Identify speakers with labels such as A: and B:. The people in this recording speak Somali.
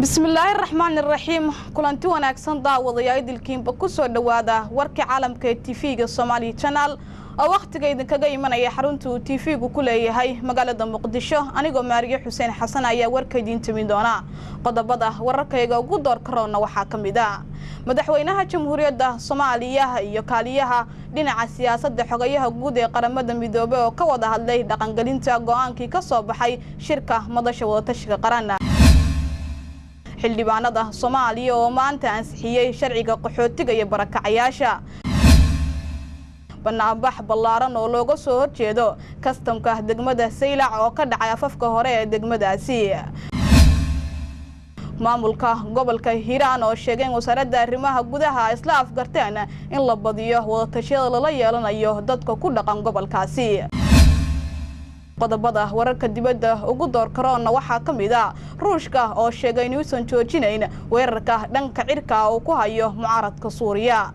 A: بسم الله الرحمن الرحيم كلانتي wanaagsan daawadayaal dilkiinba ku soo dhawaada warka caalamka TV-ga Somali Channel oo waqtiga idinkaga imanaya xarunta TV-gu ku leeyahay magaalada Muqdisho anigoo Maariyo Xuseen Xasan ayaa warka idin timin doona qodobada wararkayga ugu door karoona waxa kamid ah madaxweynaha jamhuuriyadda Soomaaliya iyo kaaliyaha dhinaca siyaasadda xogayaha guud ee qaramada midoobay oo ka wada hadlay dhaqangelinta go'aankii ka soo baxay shirka madasha wadatashiga qaran xildhibaanada Soomaaliya oo maanta ansixiyay sharciga qaxootiga iyo barakacayaasha banaanbax ballaaran oo looga soo horjeedo kastamka degmada Saylac oo ka dhacay afafka hore ee degmadaasi maamulka gobolka Hiiraan oo sheegay wasaaradda arrimaha gudaha isla afgarteen in la badiyo wadatashyada lala yeelanayo dadka ku dhaqan gobolkaasi qodobada wararka dibadda ugu door karoona waxa kamid ah Ruushka oo sheegay in uusan joojinayn weerarka dhanka cirka oo ku hayo mucaaradka Suuriya